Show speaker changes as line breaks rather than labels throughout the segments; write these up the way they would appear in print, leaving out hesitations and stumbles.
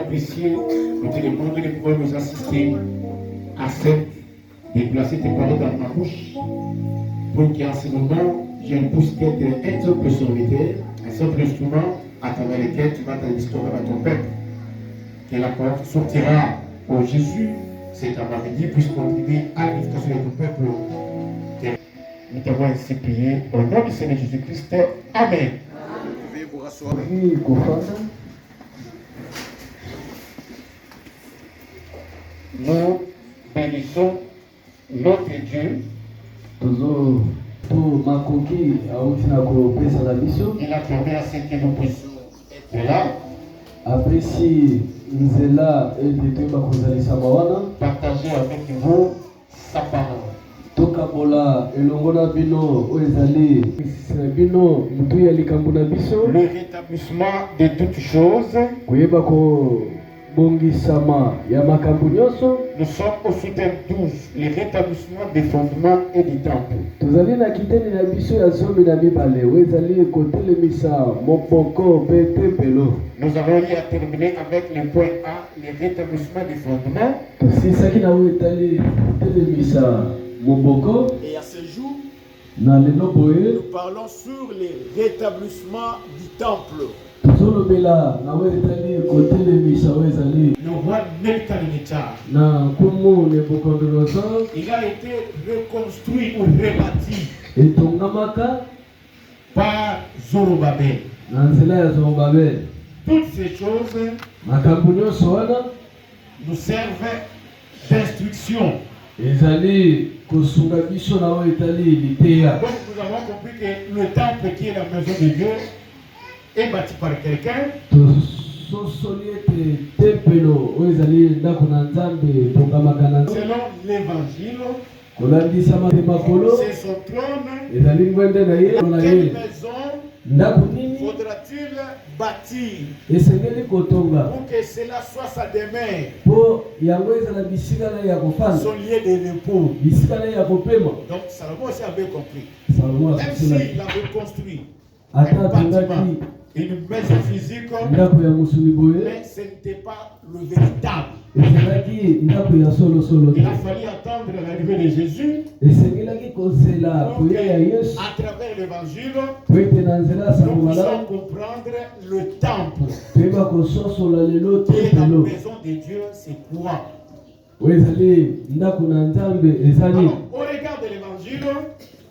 précieux, nous te demandons de pouvoir nous assister à cette, de placer tes paroles dans ma bouche, pour qu'en ce moment, je puisse être un simple serviteur, un simple instrument à travers lequel tu vas dans l'histoire à ton peuple. Que la parole sortira au Jésus, cet après-midi, puisse contribuer à l'éducation de ton peuple. Nous t'avons ainsi prié au nom du Seigneur Jésus-Christ. Amen.
Vous pouvez vous rasseoir.
Nous bénissons notre Dieu. Il a permis à ce que nous puissions être là.
Après si Nzela
Partager avec vous sa parole.
tokabola elongona bino ezali bino mutu ya likambo na biso
Le rétablissement de toutes choses.
koyeba ko bongisama ya makambo nyonso.
Nous sommes au soutien 12, le rétablissement des fondements et du temple.
tozali na kiteni na biso ya zomi na mibale oyo ezali kotelemisa mopoko mpe tempelo.
Nous avons eu à terminer avec le point A, le rétablissement des fondements.
tosisaki na oyo etali kotelemisa moboko.
Et à ce jour,
na lelo boye
nous parlons sur le rétablissement du temple.
tozolobela na oyo etali kotelemisa oyo ezali
Le roi Nebuchadnezzar,
na nkumu Nebukadnezar
il a été reconstruit ou rebâti
etongamaka
par Zorobabel.
na nzela ya Zorobabel.
Toutes ces choses
makambo nyonso wana
nous servent d'instruction.
ezali kosunga biso na oyo etali liteya.
Donc nous avons compris que le temple qui est la maison de Dieu est bâti par quelqu'un.
tososoli ete tempelo oyo ezali ndako na nzambe etongamaka na
Selon l'évangile,
kolandisama te makolo
c'est son trône.
ezali ngwende na ye na
Quelle
ye
maison
ndako nini
Faudra-t-il bâtir
esengeli kotonga
pour que cela soit sa demeure,
mpo yango ezala bisika na ye ya kofanda
son lieu de repos?
bisika na ye ya kopema.
Donc Salomon aussi avait compris.
Salomo
Même
asosila
s'il a reconstruit
ata
un bâtiment,
atongaki
une maison physique,
ndako ya mosuni boye
mais ce n'était pas le véritable.
ezalaki ndako ya solosolo
Il
te
a fallu attendre l'arrivée de Jésus
esengelaki kozela
pour
koya ya yesu
qu'à travers l'évangile,
po ete na nzela ya sango
nous puissions
malamu
comprendre le temple.
toyeba kososola lelo
Qui est la
tempelo
maison de Dieu, c'est quoi?
oyo ezali ndako na nzambe ezali
Alors, au regard de l'évangile,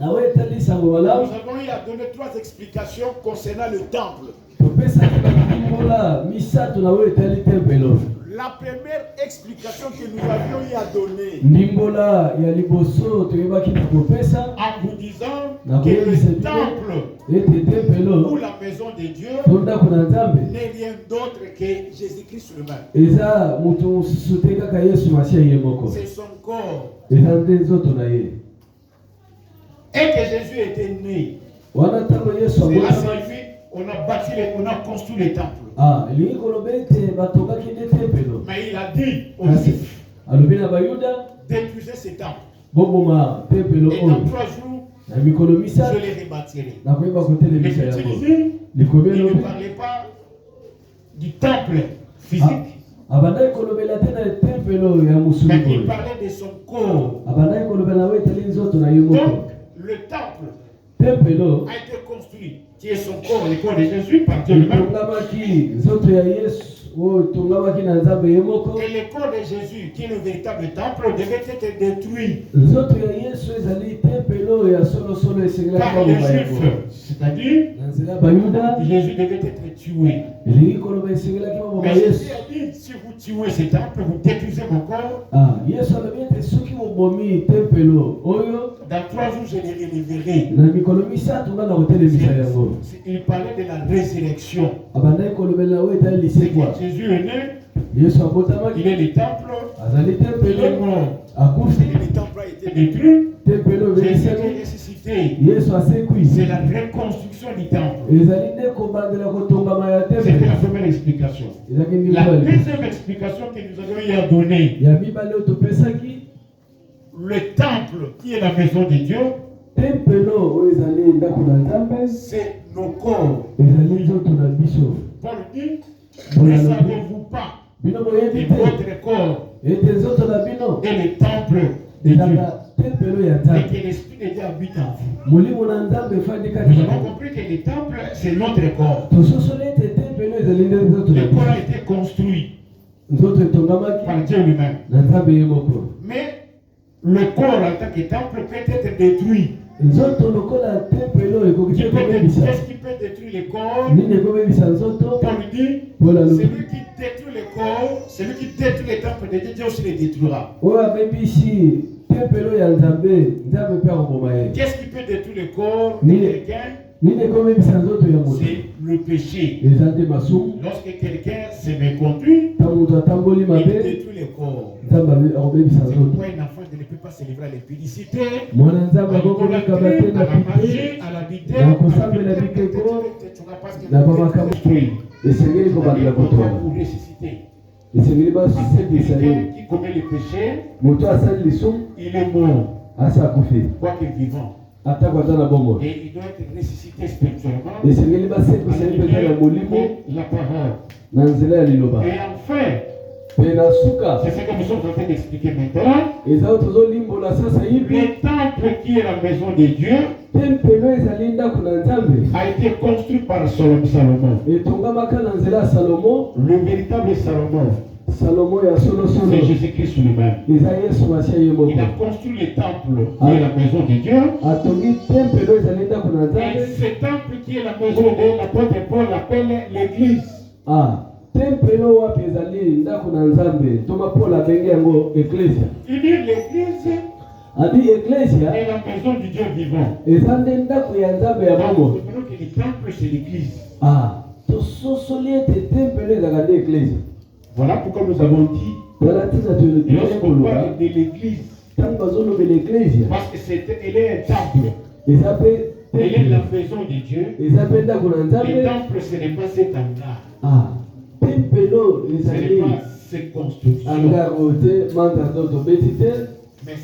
nawe etali sango
nous
malamu
avons eu à donner 3 explications concernant le temple.
topesaki bakimbola misato na oyo etali tempelo
La première explication que nous avions eu à donner,
ndimbola ya liboso toyebaki na kopesa
en vous disant
na
que
koyebisa
le
bino
temple
ete
ou
tempelo
la maison de Dieu
to ndako na nzambe
n'est rien d'autre que Jésus-Christ lui-même.
eza moto mosusu te kaka yesu masiya ye moko
C'est son corps.
eza nde nzoto na ye
Et que Jésus était né.
wana ntango yesu
Cela
abotama
signifie on a bâti, on a construit les temples.
elingi koloba ete batongaki nde tempelo
Mais il a dit aux
kasi
Juifs,
alobi na bayuda
détruisez ces temples.
boboma tempelo
Et dans
oyo
3 jours,
na mikolo
je
misato
les rebâtirai.
nakoyeba
Les
kotelemisa yango
utilisés,
likomi
il ne
elobi
parlait pas du temple physique,
abandaki kolobela te na tempelo ya mosuni
mais il
boye
parlait de son corps.
abandaki kolobela na oyo etali nzoto na ye moko
Donc, le temple
tempelo
a été construit, qui est son corps, le corps de Jésus, par Dieu lui-même.
etongamaki nzoto ya yesu oyo etongamaki na nzambe ye moko
Et le corps de Jésus, qui est le véritable temple, devait être détruit
nzoto ya yesu ezali tempelo ya solosolo esengelaki
par les
baboma yango
Juifs. C'est-à-dire,
na nzela ya bayuda
Jésus devait être tué.
elingi koloba esengelaki baboma
Mais
yesu
Jésus a dit, si vous tuez ce temple, vous détruisez mon corps,
yesu alobi ete soki bobomi tempelo oyo
dans 3 jours, je les relèverai.
na mikolo misato nga na kotelemisa yango
Il parlait de la résurrection.
abandaki kolobela oyo etali
C'est
lisekwa
que Jésus est né,
yesu abotamaki
il est le temple,
azali
il est
tempelo
mort.
akufi
Et le temple a été détruit,
tempelo
Jésus
ebelisaki
est ressuscité.
yesu asekwi
C'est la reconstruction du temple.
ezali nde kobandela kotongama ya
C'était
tempelo
la première explication.
ezalaki
La
ndimbola
deuxième explication que nous avions eu à donner,
ya mibale oyo topesaki
le temple qui est la maison de Dieu,
tempelo oyo ezali ndako na nzambe
c'est nos corps.
ezali nzoto na biso
Paul dit,
Voilà
ne
le
savez-vous pas
bino
que
boyebi te
votre corps
ete nzoto na bino
est le temple de Dieu
ezaka tempelo ya
et
nzambe
que l'Esprit de Dieu habite en vous?
molimo na nzambe efandi kati
Nous
na
avons compris que le temple, c'est notre corps.
tososoli ete tempelo ezali nde nzoto na
Le corps
biso
a été construit
nzoto etongamaki
par Dieu lui-même.
na nzambe ye moko
Mais le corps en tant que temple peut être détruit.
nzoto lokola tempelo ekoki te kobebisa
Qu'est-ce qui peut détruire le corps?
nini ekobebisa nzoto
Paul dit,
mpona lobi
celui qui détruit le corps, celui qui détruit le temple de Dieu, Dieu aussi le détruira.
oyo abebisi tempelo ya nzambe nzambe mpe akoboma ye
Qu'est-ce qui peut détruire le corps de
Ni-
quelqu'un?
nini ekobebisa nzoto ya moto
C'est le péché.
eza nde masumu
Lorsque quelqu'un se méconduit,
ntango moto atamboli
il
mabe
détruit le corps.
nzambe akobebisa
C'est
nzoto
pourquoi un enfant ne peut pas se livrer à l'impudicité,
mwana
à
nzambe akokobikama te
l'idolâtrie, à
na
la
pite
magie, à la vitesse,
na kosambela bikeko na bamakambo esengeli kobandela kotonga
pour ressusciter.
esengeli basepisa ye
Quelqu'un qui commet le péché,
moto asali lisumu
il est mort,
asa akufi
quoique vivant.
atako aza na bomoi
Et il doit être ressuscité spirituellement.
esengeli basepisa ye mpenza na molimo
La parole.
na nzela ya liloba
Et enfin,
mpe na suka
c'est ce que nous sommes en train d'expliquer maintenant.
eza oyo tozolimbola sasa hivi
Le temple qui est la maison de Dieu
tempelo ezali ndako na nzambe
a été construit par Salomon.
etongamaka na nzela ya salomo
Le véritable Salomon,
salomo ya solosolo
c'est Jésus-Christ lui-même.
eza yesu masiya ye
Il
moko
a construit le temple qui est la maison de Dieu.
atongi tempelo ezali ndako na
Et
nzambe
ce temple qui est la maison de Dieu, l'apôtre Paul l'appelle l'église.
tempelo wapi ezali ndako na nzambe toma paul abenge yango eklesia
Il dit l'église
adi eklesia
est la maison du Dieu vivant.
eza nde ndako ya nzambe ya
Donc,
bomo
nous comprenons que le temple, c'est l'église.
tososoli ete tempelo ezalaka nde eklesia
Voilà pourquoi nous avons dit,
tala ntina
lorsqu'on
toloba
parle de l'église,
ntango bazolobela eklesia
parce que elle est un temple,
eza mpe
elle est la maison de Dieu.
eza mpe ndako na
Le
nzambe
temple, ce n'est pas cet hangar,
tempelo
ce n'est
ezali
pas cette construction,
angar oyo te mandato tobeti te
mais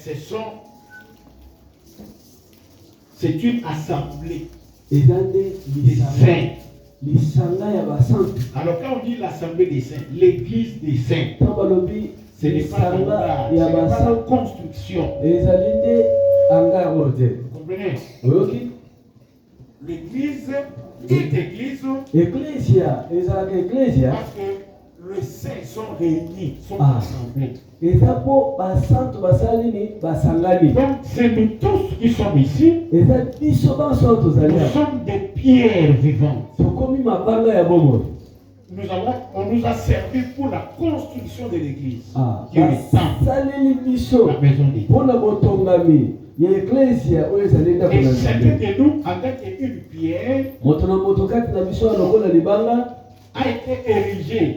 c'est une assemblée
eza nde
des saints
lisanga ya basantu.
Alors quand on dit l'assemblée des saints, l'église des saints,
Ntango balobi
ce n'est pas la
lisanga
ce
ya
n'est pas la
basantu
construction.
ezali nde anga oyo te.
Vous comprenez?
Oyoki?
L'église est église
Ecclesia ezalaka ecclesia
parce que les saints sont réunis, sont
Ah.
assemblés.
eza mpo basantu basali nini basangani.
Donc c'est nous tous qui sommes ici,
Eza biso banso oyo tozali
nous
awa.
sommes des pierres vivantes.
Tokomi mabanga ya bomoi.
On nous a servi pour la construction de l'église,
Ah,
qui est le temple,
basaleli biso
la maison de Dieu.
mpona botongami ya ecclesia oyo ezali ndako
Et
na
chacun
Nzambe.
de nous, en tant qu'une pierre,
Moto na moto kati na biso ya lokola libanga
a été érigé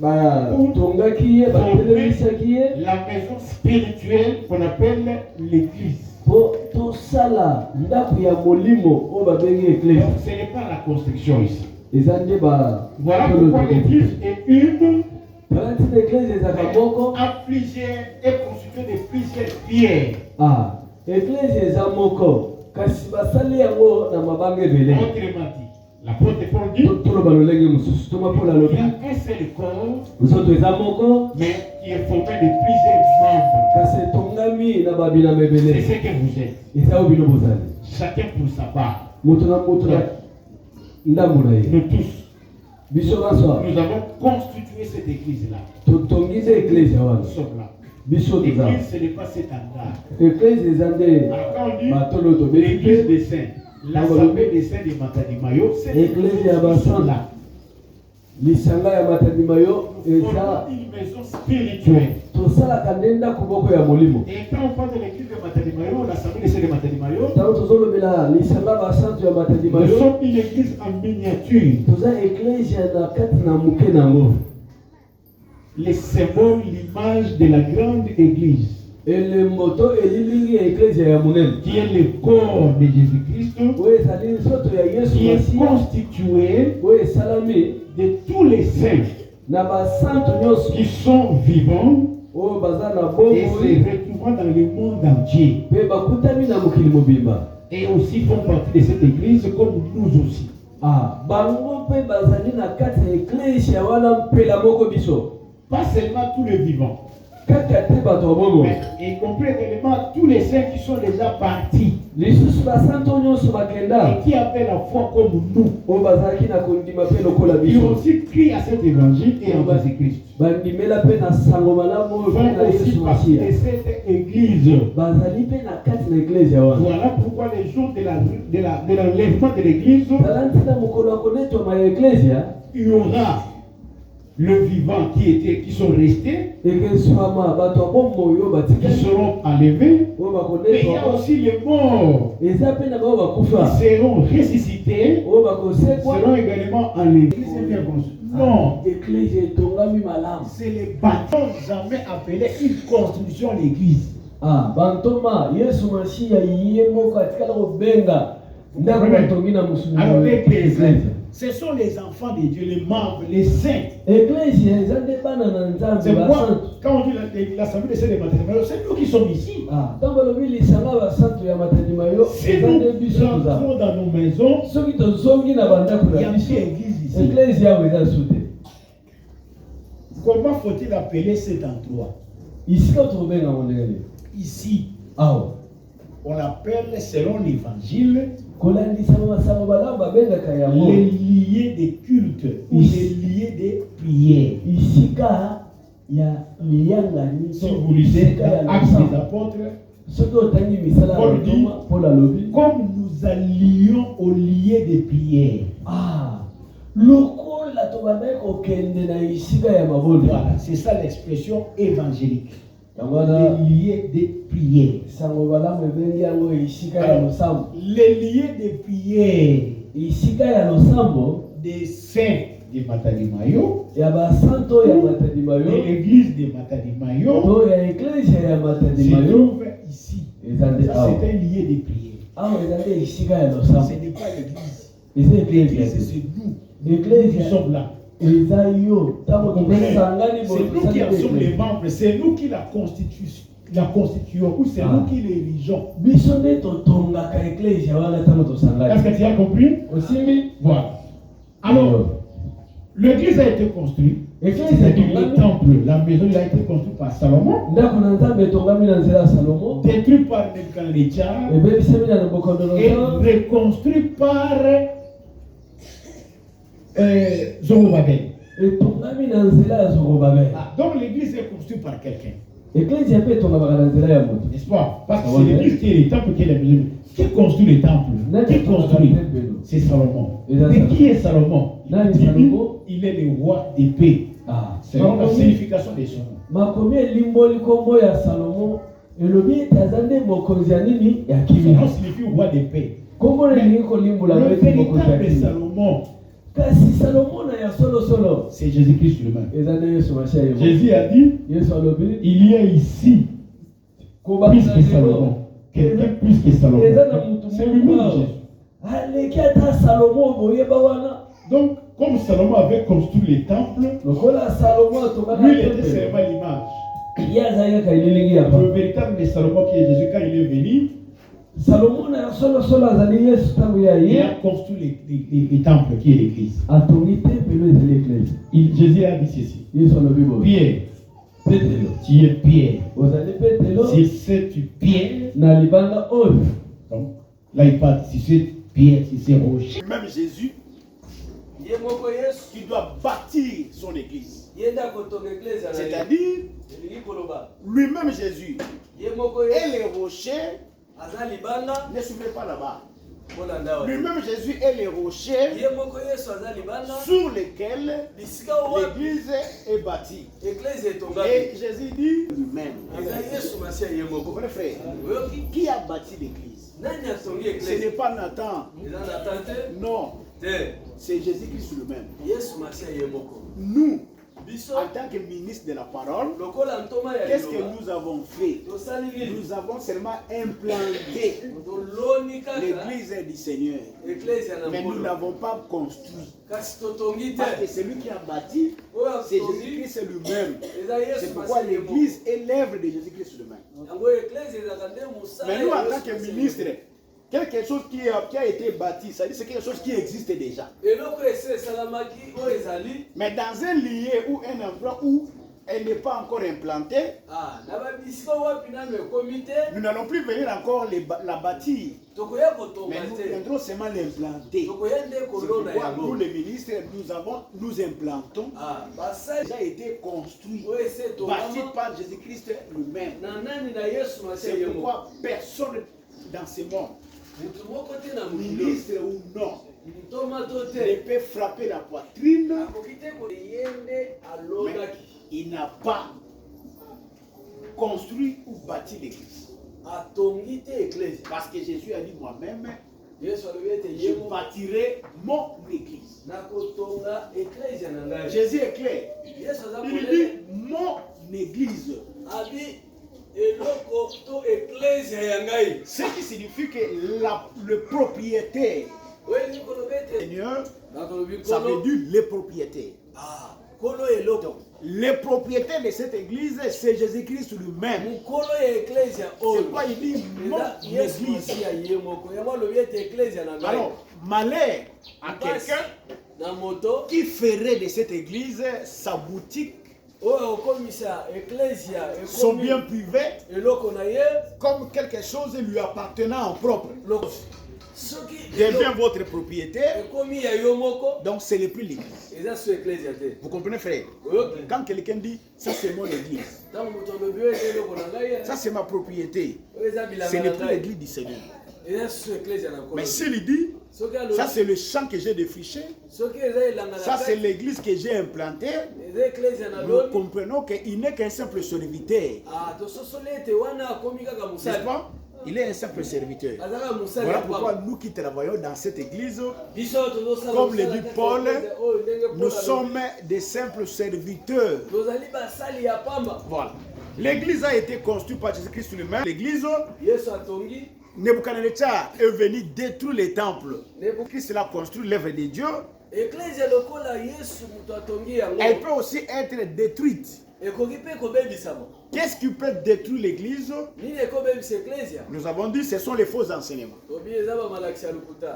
batongaki ye batelemisaki ye
la maison spirituelle qu'on appelle l'église.
mpo tosala ndako ya molimo oyo babengi ecclesia.
Donc ce n'est pas la construction ici.
Eza nde
Voilà pourquoi l'église est une,
tala ntina ecclesia ezaka moko.
affligée et constituée de plusieurs pierres.
Ecclesia eza moko kasi basali yango na mabanga ebele.
Autrement dit, l'apôtre Paul dit
toloba lolenge mosusu toma mpo na
qu'il y
lobi
a un seul corps,
nzoto eza moko
mais qui est formé de plusieurs membres.
kasi etongami na babinama
C'est
ebele.
ce que vous êtes.
eza oyo bino bozali
Chacun pour sa part.
moto na moto na ndambo na ye.
Nous tous,
biso banso
nous avons constitué cette église-là.
totongi nde ecclesia wana
Nous sommes là.
biso toza.
L'église, ce n'est pas cet endroit.
ecclesia eza nde
Alors quand on dit
batolo tobeti
l'église
te
des saints, l'assemblée des saints de Matadimayo, c'est
Église ya basanta.
là.
lisanga ya matandima yo
Nous
eza
formons une maison spirituelle.
tosalaka nde ndako moko ya molimo.
Et quand on parle de l'église de Matadimayo, l'assemblée des saints de Matadimayo,
ntango tozolobela lisanga basantu ya matandima
nous
yo
sommes une église en miniature.
toza ecclesia na kati na moke nango.
Les symboles, l'image de la grande église,
elembo to elilingi ya ecclesia ya monene
qui est le corps de Jésus-Christ,
oyo ezali nzoto ya yesu
qui est
masiya
constitué
oyo esalami
de tous les saints
na basantu nyonso
qui sont vivants
oyo baza na
et
bomoi
se retrouvent dans le monde entier.
mpe bakutami na mokili mobimba.
Et aussi font partie de cette église comme nous aussi.
Bango mpe bazali na kati ya ecclesia wana mpela moko biso
Pas seulement tous les vivants,
kaka te bato ya bomoi
mais y compris également tous les saints qui sont déjà partis
lisusu basantu nyonso
et
bakenda
qui avaient la foi comme nous.
oyo bazalaki na kondima mpe lokola
Ils ont
biso
aussi crié à cet évangile et en Jésus-Christ.
bandimela mpe na sango malamu oyo mpe na
Font aussi
yesu
partie
masiya
de cette église.
bazali mpe na kati na ecclesia wana.
Voilà pourquoi les jours de l'enlèvement de l'église,
tala ntina mokolo ya konetwama ya ecclesia
il y aura le vivant qui sont restés,
ekezwama bato ya bomoi oyo
qui
batikali
seront enlevés,
oyo
mais il y a
bakonetwa
aussi les morts
eza mpe na bao
qui
bakufa
seront ressuscités,
oyo bakosekwa.
seront également enlevés. C'est bien conçu. Non,
ecclesia etongami malamu.
c'est les bâtons jamais appelés une construction de l'église.
bantoma yesu masiya ye moko atikala kobenga ndako batongi na
Alors l'église,
ecclesia.
ce sont les enfants de Dieu, les membres, les saints.
ecclesia eza nde bana na nzambe
C'est moi,
basantu.
quand on dit l'assemblée des saints de Matadimayo, c'est nous qui sommes ici.
ntango balobi lisanga basantu ya matandima yo
Si
eza nde
nous
biso toza.
rentrons dans nos maisons,
soki tozongi na bandako
il y
na
a
biso
une église ici.
ecclesia awo eza su te.
Comment faut-il appeler cet endroit?
isika tokobenga ngo ndenge nini
Ici,
awa
on appelle selon l'évangile
kolandisama masango malamu babengaka yango
les lieux de culte ou les lieux de prière.
isika ya liyangani
Si vous lisez
isika ya
dans Actes des
losambo.
Apôtres,
soki otangi misala ya
Paul dit,
lotoma mpo nalobi
comme nous allions au lieu de prière.
lokola tobandaki kokende na isika ya mabonde.
Voilà, c'est ça l'expression évangélique.
yango wana
Les lieux de prière.
sango malamu ebengi yango isika ya
Alors,
losambo.
les lieux de prière
isika ya losambo
des saints de Matadimayo,
ya basanto ya matandima
de
yo
l'église de Matadimayo,
to ya ecclesia ya matandima
se
yo
trouve ici.
eza nde
Ça,
awa
c'est un lieu de prière.
awa eza nde isika ya losambo.
Ce n'est pas l'église.
eza ecclesia
L'église,
te.
c'est nous. Nous
ecclesia
sommes là.
eza yo ntango
C'est
tosangani
nous qui en sommes les membres, c'est nous qui la constituons, ou c'est nous qui l'érigeons.
biso nde totongaka ecclesia wana ntango tosangani.
Est-ce que tu as compris?
osimbi
Voilà. Alors, l'église a été construite. Et c'est-à-dire le temple, la maison, il a été construit par Salomon. Détruit par Nebuchadnezzar. Et reconstruit par Zorobabel. Donc l'église est construite par quelqu'un. N'est-ce pas? Parce que c'est l'église qui est le temple, qui est la maison. Qui construit le temple? Qui construit? C'est Salomon. Mais qui est Salomon? Il est le roi des paix. C'est la signification des son nom. Son nom signifie roi des paix. Le véritable Salomon, c'est Jésus-Christ lui-même. Jésus a dit, il y a ici plus que Salomon. Quelqu'un plus que Salomon. C'est lui-même Jésus. Donc, comme Salomon avait construit les temples, lui il était seulement l'image. Le véritable Salomon qui est Jésus, quand il est venu, il a construit les temples qui est l'église. Jésus a dit ceci. Pierre, tu es Pierre. Si c'est Pierre, donc là il parle, si c'est Pierre, si c'est rocher. Même Jésus, qui doit bâtir son église. C'est-à-dire, lui-même Jésus, et les rochers ne suivez pas là-bas. Lui-même Jésus est les rochers sur lesquels l'église est bâtie. Et Jésus dit lui-même. Vous comprenez, frère? Qui a bâti l'église? Ce n'est pas Nathan. Non. C'est Jésus-Christ lui-même. Nous, en tant que ministre de la parole, qu'est-ce que nous avons fait? Nous avons seulement implanté l'église du Seigneur. Mais nous n'avons pas construit. Parce que celui qui a bâti, c'est Jésus-Christ lui-même. C'est pourquoi l'église est l'œuvre de Jésus-Christ lui-même. Mais nous, en tant que ministre, quelque chose qui a été bâti, ça dit c'est quelque chose qui existe déjà. Mais dans un lieu ou un endroit où elle n'est pas encore implantée, nous n'allons plus venir encore la bâtir. Mais nous viendrons seulement l'implanter. Nous les ministres, nous implantons. Ça a déjà été construit, bâti par Jésus-Christ lui-même. C'est pourquoi personne dans ce monde, ministre ou non, ne peut frapper la poitrine, mais il n'a pas construit ou bâti l'église. Parce que Jésus a dit moi-même, je bâtirai mon église. Jésus est clair. Il dit mon église. Ce qui signifie que le propriétaire, Seigneur, ça veut dire le propriétaire. Donc, le propriétaire de cette église, c'est Jésus-Christ lui-même. C'est pourquoi il dit mon église. Alors, malheur à quelqu'un qui ferait de cette église sa boutique, son bien privé, comme quelque chose lui appartenant en propre. Devient votre propriétaire, donc c'est le plus l'église. Vous comprenez, frère? Quand quelqu'un dit ça c'est mon église, ça c'est ma propriété, ce n'est plus l'église du Seigneur. Mais s'il dit ça c'est le champ que j'ai défriché, ça c'est l'église que j'ai implantée, nous comprenons qu'il n'est qu'un simple serviteur. N'est-ce pas? Il est un simple serviteur. Voilà pourquoi nous qui travaillons dans cette église, comme le dit Paul, nous sommes des simples serviteurs. Voilà. L'église a été construite par Jésus-Christ lui-même. L'église, Nebuchadnezzar est venu détruire les temples. Christ a construit l'œuvre de Dieu. Elle peut aussi être détruite. Qu'est-ce qui peut détruire l'église? Nous avons dit ce sont les faux enseignements.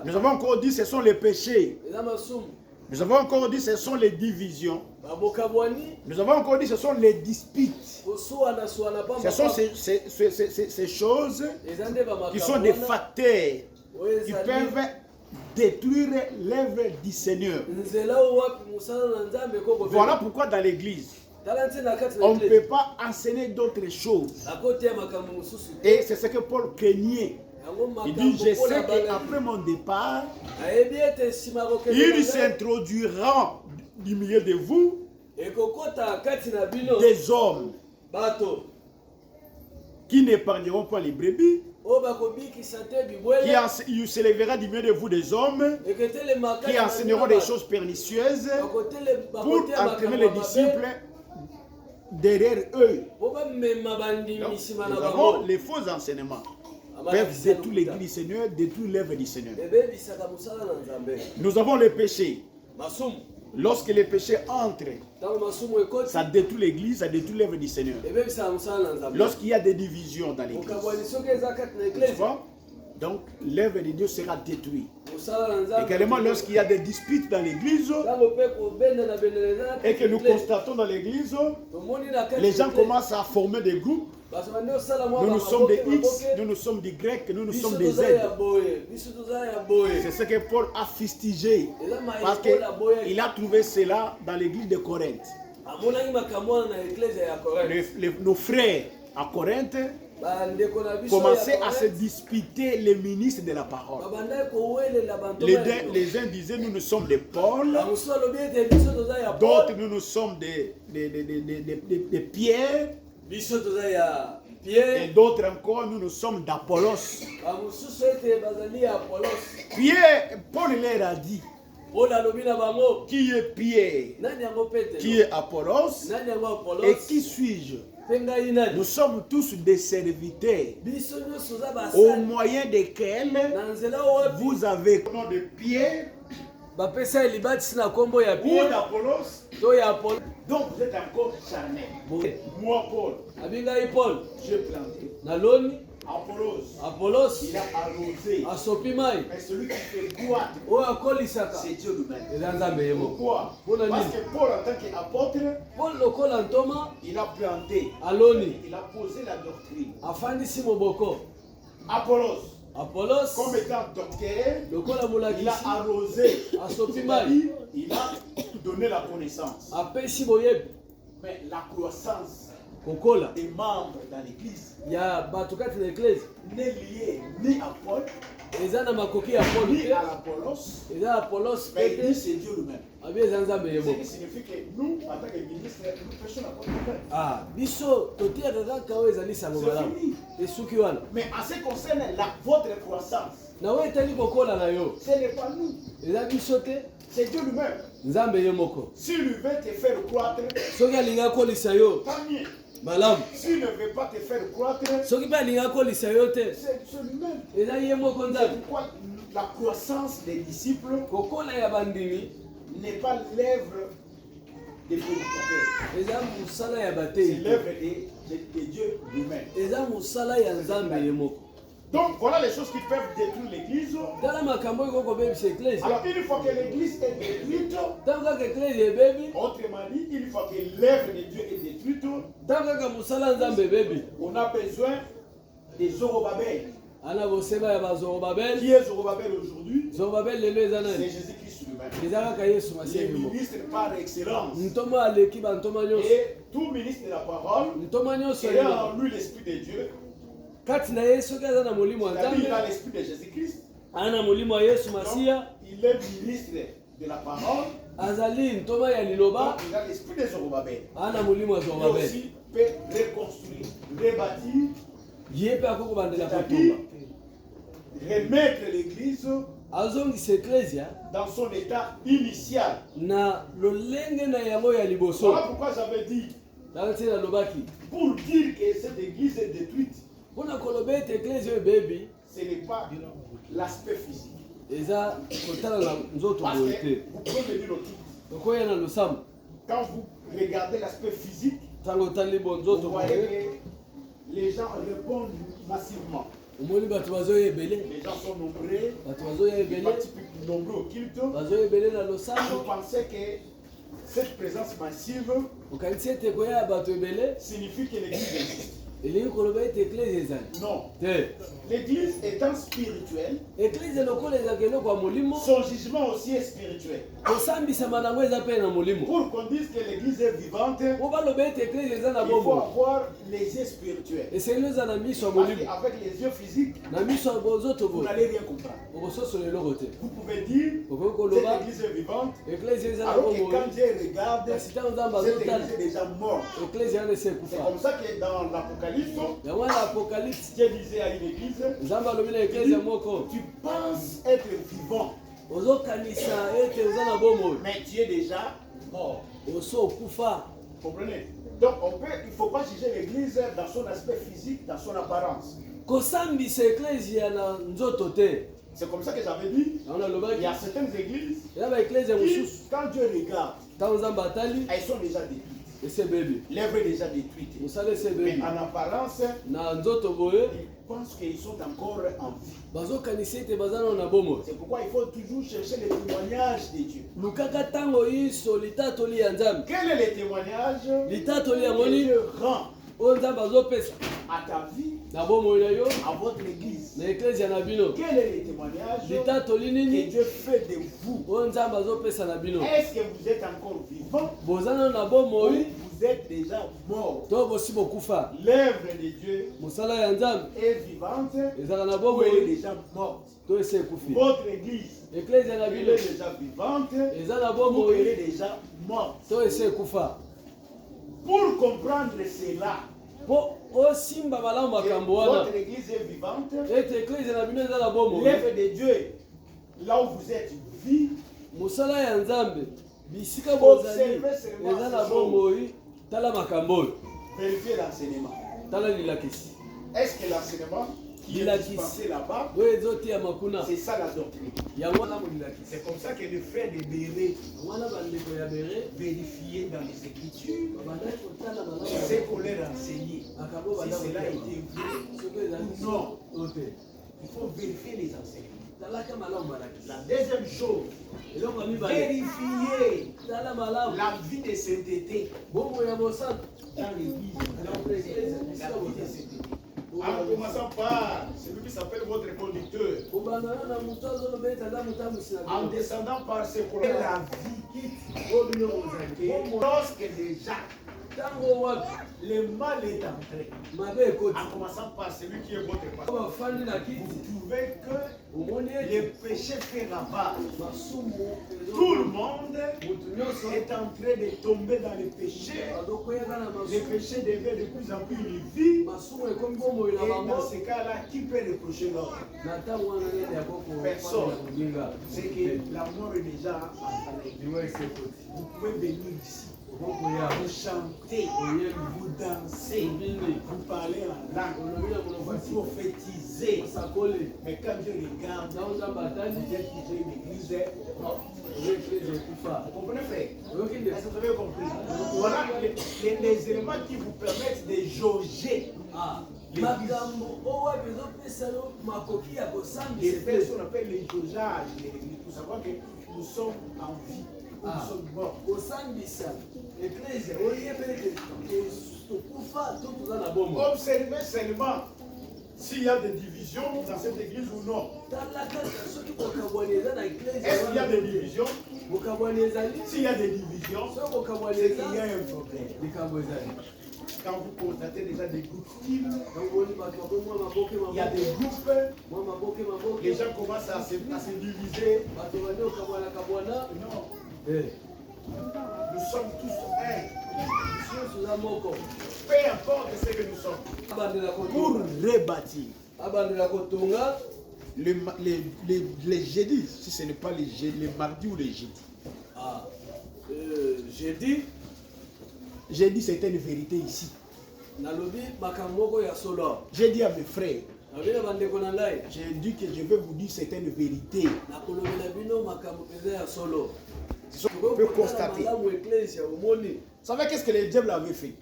Nous avons encore dit ce sont les péchés. Nous avons encore dit ce sont les divisions. Nous avons encore dit ce sont les disputes. Ce sont ces choses qui sont des facteurs qui peuvent détruire l'œuvre du Seigneur. Voilà pourquoi dans l'église, on ne peut pas enseigner d'autres choses. Et c'est ce que Paul craignait. Il dit, je sais qu'après mon départ, il s'introduira du milieu de vous des hommes qui n'épargneront pas les brebis, qui s'élèvera du milieu de vous des hommes qui enseigneront des choses pernicieuses pour entraîner les disciples derrière eux. Donc, nous avons les faux enseignements peuvent détruire l'église du Seigneur, détruire l'œuvre du Seigneur. Nous avons le péché. Lorsque le péché entre, ça détruit l'église, ça détruit l'œuvre du Seigneur. Lorsqu'il y a des divisions dans l'église, donc l'œuvre de Dieu sera détruite. Également, lorsqu'il y a des disputes dans l'église et que nous constatons dans l'église, les gens commencent à former des groupes. Nous, nous sommes des X, nous, nous sommes des Grecs, nous, nous sommes des Z. C'est ce que Paul a fustigé. Parce qu'il a trouvé cela dans l'église de Corinthe. Nos frères à Corinthe commençaient à se disputer les ministres de la parole. Les uns disaient nous sommes des Paul, d'autres nous sommes des Pierre, et d'autres encore nous sommes d'Apollos. Pierre, Paul leur a dit, qui est Pierre, qui est Apollos, et qui suis-je? Nous sommes tous des serviteurs au moyen desquels vous avez le nom de Pierre ou d'Apollos. Donc vous êtes encore charnel. Moi Paul, j'ai planté. Apollos, il a arrosé. Mais celui qui fait croître, c'est Dieu lui-même. Pourquoi? Parce que Paul, en tant qu'apôtre, il a planté. Il a posé la doctrine. Apollos, comme étant docteur, il a arrosé. Il a donné la connaissance. Mais la croissance des membres dans l'église n'est liée ni à Paul, ni à Apollos, mais c'est Dieu lui-même. Ce qui signifie que nous, en tant que ministres, nous prêchons la parole de Dieu. Mais en ce qui concerne votre croissance, ce n'est pas nous. C'est Dieu lui-même. S'il veut te faire croître, tant mieux. S'il ne veut pas te faire croître, c'est lui-même. C'est pourquoi la croissance des disciples n'est pas l'œuvre des prédicateurs. C'est l'œuvre de Dieu lui-même. Donc voilà les choses qui peuvent détruire l'église. Alors une fois que l'église est détruite, autrement dit, une fois que l'œuvre de Dieu est détruite, on a besoin des Zorobabel. Qui est Zorobabel aujourd'hui? C'est Jésus-Christ lui-même. Le ministre par excellence. Et tout ministre de la parole, il a en lui l'esprit de Dieu. C'est-à-dire il a l'esprit de Jésus-Christ. Il est ministre de la parole. Donc il a l'esprit de Zorobabel. Il aussi peut reconstruire, rebâtir, c'est-à-dire remettre l'église dans son état initial. Voilà pourquoi j'avais dit, pour dire que cette église est détruite, ce n'est pas l'aspect physique. Parce que vous pouvez venir au titre. Quand vous regardez l'aspect physique, vous voyez que les gens répondent massivement. Les gens sont nombreux. Ils participent nombreux au culte. Vous pensez que cette présence massive signifie que l'église existe? Non. L'église étant spirituelle, son jugement aussi est spirituel. Pour qu'on dise que l'église est vivante, il faut avoir les yeux spirituels. Parce qu'avec les yeux physiques, vous n'allez rien comprendre. Vous pouvez dire que cette église est vivante, alors que quand Dieu regarde, cette église est déjà morte. C'est comme ça que dans l'Apocalypse, Dieu disait à une église, tu penses être vivant, mais tu es déjà mort. Comprenez? Donc il ne faut pas juger l'église dans son aspect physique, dans son apparence. C'est comme ça que j'avais dit, il y a certaines églises qui, quand Dieu regarde, elles sont déjà détruites. L'œuvre est déjà détruite. Mais en apparence, ils pensent qu'ils sont encore en vie. C'est pourquoi il faut toujours chercher le témoignage de Dieu. Quel est le témoignage que Dieu rend à ta vie, à votre église? Quel est le témoignage que Dieu fait de vous? Est-ce que vous êtes encore vivant ou vous êtes déjà mort? L'œuvre de Dieu est vivante ou elle est déjà morte? Votre église, elle est déjà vivante ou elle est déjà morte? Pour comprendre cela, votre église est vivante, l'œuvre de Dieu, là où vous êtes vie, observez seulement vérifiez l'enseignement. Est-ce que l'enseignement qui est dispensé là-bas, c'est ça la doctrine? C'est comme ça que le frère de Béré vérifiait dans les Écritures ce qu'on leur enseignait, si cela était vrai ou non. Il faut vérifier les enseignements. La deuxième chose, vérifier la vie de sainteté dans l'église. La vie de sainteté. En commençant par celui qui s'appelle votre conducteur, en descendant par ce qu'on appelle la vie, lorsque déjà le mal est entré, en commençant par celui qui est votre pasteur, vous trouvez que le péché fait ravage. Tout le monde est en train de tomber dans le péché. Le péché devient de plus en plus une vie. Et dans ce cas-là, qui peut reprocher l'autre? Personne. C'est que la mort est déjà entrée. Vous pouvez venir ici. Vous chantez, vous dansez, vous parlez en langue, vous prophétisez. Mais quand Dieu regarde, vous êtes toujours une église morte. Vous comprenez, frère? Est-ce que vous avez compris? Voilà les éléments qui vous permettent de jauger. Les faits, ce qu'on appelle les jaugeages de l'église, pour savoir que nous sommes en vie. Nous sommes morts. Observez seulement s'il y a des divisions dans cette église ou non. Est-ce qu'il y a des divisions? S'il y a des divisions, c'est qu'il y a un problème. Quand vous constatez déjà des groupes styles, il y a des groupes, les gens commencent à se diviser. Non. Nous sommes tous un. Peu importe ce que nous sommes. Pour rebâtir. Les jeudis, si ce n'est pas les mardis ou les jeudis. J'ai dit c'était une vérité ici. J'ai dit à mes frères, j'ai dit que je vais vous dire c'était une vérité. On peut constater. Vous savez qu'est-ce que le diable avait fait?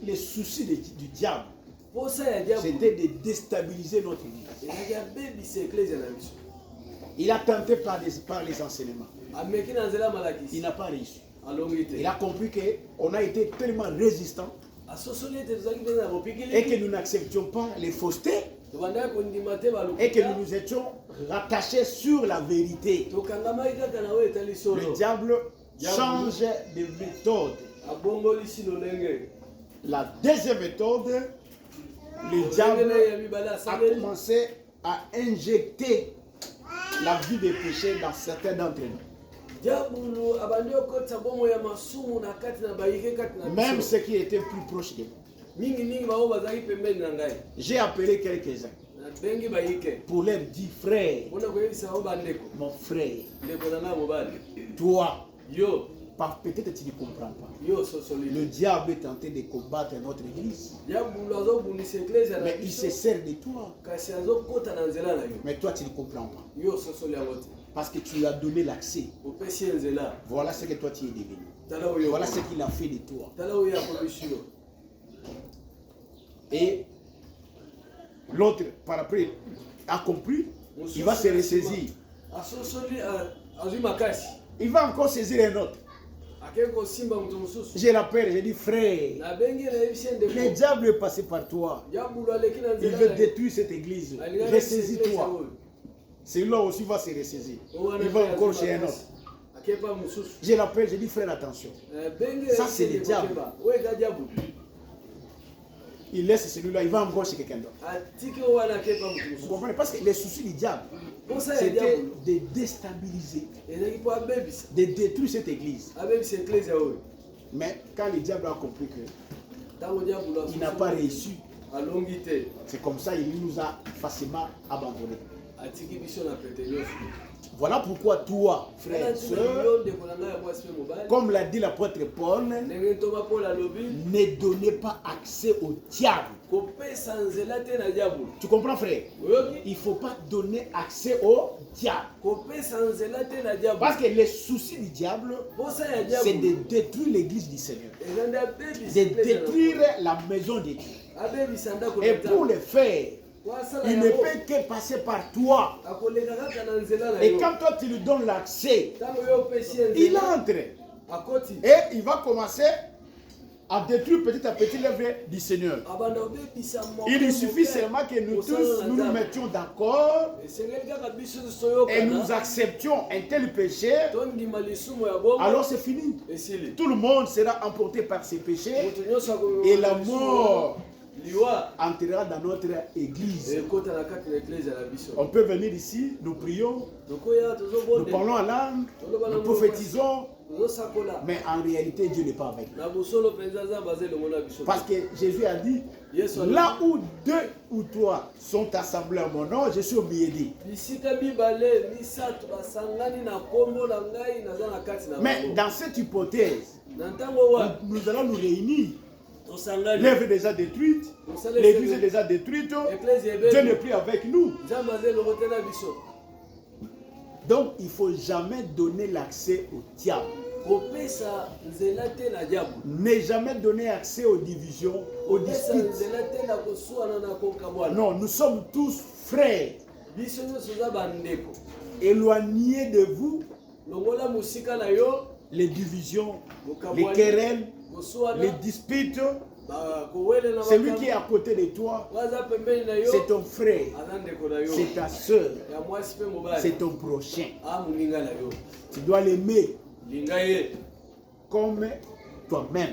Les soucis du diable, c'était de déstabiliser notre église. Il a tenté par les enseignements. Il n'a pas réussi. Il a compris qu'on a été tellement résistants et que nous n'acceptions pas les faussetés et que nous nous étions rattachés sur la vérité. Le diable change de méthode. La deuxième méthode, le diable a commencé à injecter la vie des péchés dans certains d'entre nous. Même ceux qui étaient plus proches de nous. J'ai appelé quelques-uns pour leur dire, frère, mon frère, toi, peut-être tu ne comprends pas. Le diable est tenté de combattre notre église. Mais il se sert de toi. Mais toi, tu ne comprends pas. Parce que tu lui as donné l'accès. Voilà ce que toi tu es devenu. Voilà ce qu'il a fait de toi. Et l'autre, par après, a compris. Il va se ressaisir. Il va encore saisir un autre. Je l'appelle, je dis frère, le diable est passé par toi. Il veut détruire cette église. Ressaisis-toi. Celui-là aussi va se ressaisir. Il va encore chez un autre. Je l'appelle, je dis frère, attention. Ça c'est le diable. Il laisse celui-là, il va encore chez quelqu'un d'autre. Vous comprenez? Parce que les soucis du diable, c'était de déstabiliser, de détruire cette église. Mais quand le diable a compris qu'il n'a pas réussi, c'est comme ça qu'il nous a facilement abandonnés. Voilà pourquoi toi, frère et soeur, comme l'a dit l'apôtre Paul, ne donnez pas accès au diable. Tu comprends, frère? Il ne faut pas donner accès au diable. Parce que les soucis du diable, c'est de détruire l'église du Seigneur. De détruire la maison de Dieu. Et pour le faire, il ne peut que passer par toi. Et quand toi tu lui donnes l'accès, il entre. Et il va commencer à détruire petit à petit l'œuvre du Seigneur. Il suffit seulement que nous tous nous mettions d'accord et nous acceptions un tel péché, alors c'est fini. Tout le monde sera emporté par ses péchés et la mort entrera dans notre église. On peut venir ici, nous prions, nous parlons en langue, nous prophétisons, mais en réalité Dieu n'est pas avec nous. Parce que Jésus a dit, là où deux ou trois sont assemblés en mon nom, je suis au milieu d'eux. Mais dans cette hypothèse, nous allons nous réunir. L'œuvre est déjà détruite, l'église est déjà détruite, Dieu n'est plus avec nous. Donc il ne faut jamais donner l'accès au diable. Ne jamais donner accès aux divisions, aux disputes. Non, nous sommes tous frères. Éloignés de vous les divisions, les querelles, les disputes. Celui qui est à côté de toi, c'est ton frère, c'est ta soeur, c'est ton prochain. Tu dois l'aimer comme toi-même.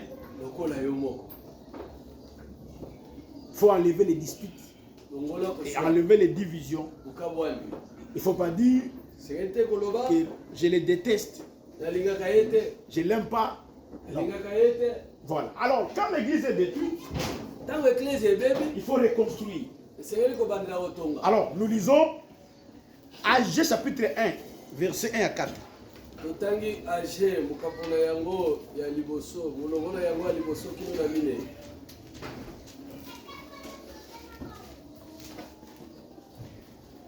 Il faut enlever les disputes et enlever les divisions. Il ne faut pas dire que je les déteste, je ne l'aime pas. Non. Voilà. Alors, quand l'église est détruite, il faut reconstruire. Alors, nous lisons Agé chapitre 1, verset 1 à 4.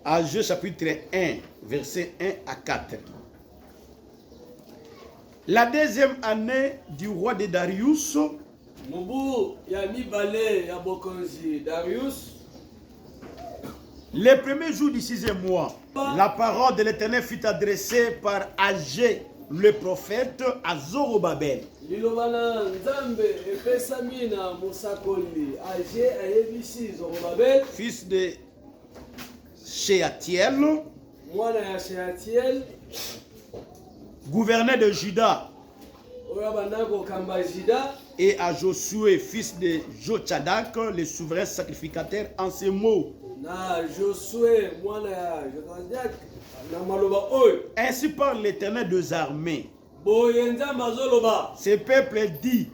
Agé chapitre 1, verset 1 à 4. La deuxième année du roi de Darius, Les premiers jours du 6e mois, la parole de l'Éternel fut adressée par Agé, le prophète, à Zorobabel. Fils de Shealtiel, gouverneur de Juda, et à Josué, fils de Jotchadak, le souverain sacrificateur, en ces mots. Ainsi parle l'Éternel des armées. Ce peuple dit,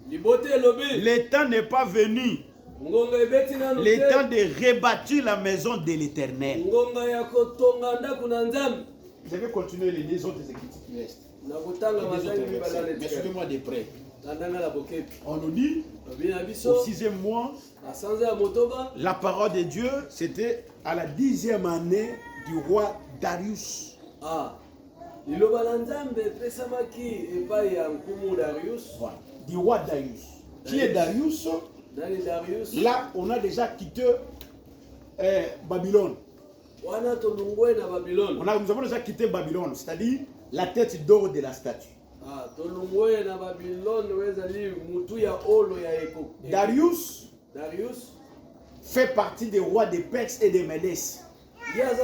le temps n'est pas venu, le temps de rebâtir la maison de l'Éternel. Je vais continuer les deux autres écritures qui restent. Mais suivez-moi de près. On nous dit, au 6e mois, la parole de Dieu, c'était à la 10e année du roi Darius. Du roi Darius. Qui est Darius? Là, on a déjà quitté Babylone. Nous avons déjà quitté Babylone, c'est-à-dire la tête d'or de la statue. Darius fait partie des rois des Perses et des Médès. C'est-à-dire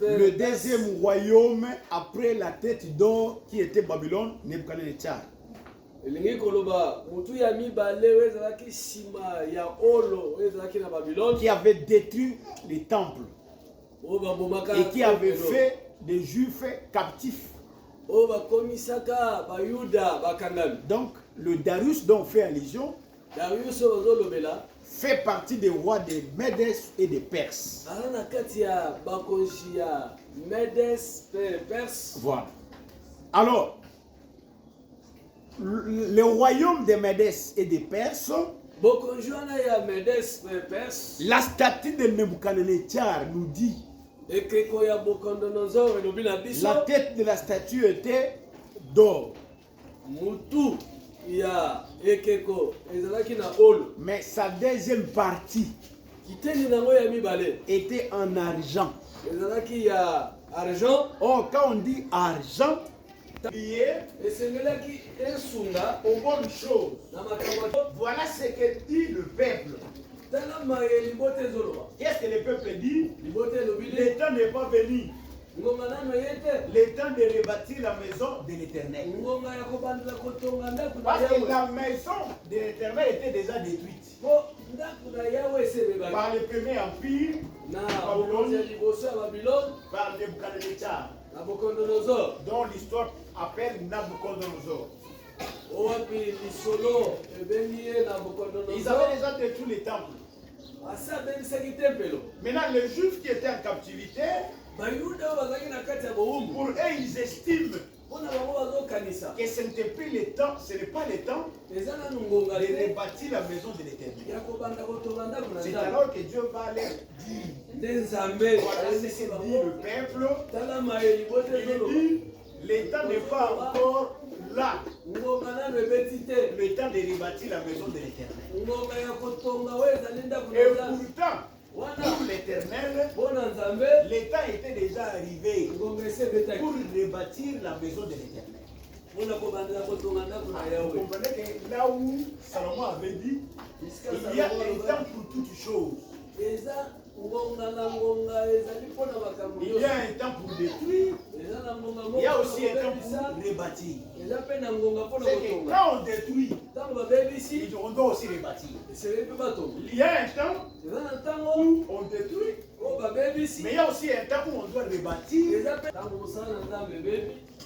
le deuxième royaume après la tête d'or qui était Babylone, Nebuchadnezzar. Qui avait détruit les temples et qui avait fait des Juifs captifs. Donc le Darius dont on fait allusion fait partie des rois des Médès et des Perses. Voilà. Alors, le royaume des Médès et des Perses, la statue de Nebuchadnezzar nous dit, la tête de la statue était d'or. Mais sa deuxième partie était en argent. Or, quand on dit argent, aux bonnes choses. Voilà ce que dit le peuple. Qu'est-ce que le peuple dit? Le temps n'est pas venu. Le temps de rebâtir la maison de l'Éternel. Parce que la maison de l'Éternel était déjà détruite par le premier empire, par Nebuchadnezzar, dont l'histoire appelle Nabucodonosor. Ils avaient déjà détruit les temples. Maintenant, les Juifs qui étaient en captivité, pour eux, ils estiment que ce n'était plus le temps, ce n'est pas le temps de rebâtir la maison de l'Éternel. C'est alors que Dieu va leur dire, voilà ce que dit le peuple. Il dit, le temps n'est pas encore là. Le temps de rebâtir la maison de l'Éternel. Et pourtant, pour l'Éternel, l'État était déjà arrivé pour rebâtir la maison de l'Éternel. Vous comprenez que là où Salomon avait dit, il y a un temps pour toutes choses. Il y a un temps pour détruire, il y a aussi un temps pour rebâtir. C'est que quand on détruit, on doit aussi rebâtir. Il y a un temps où on détruit, mais il y a aussi un temps où on doit rebâtir.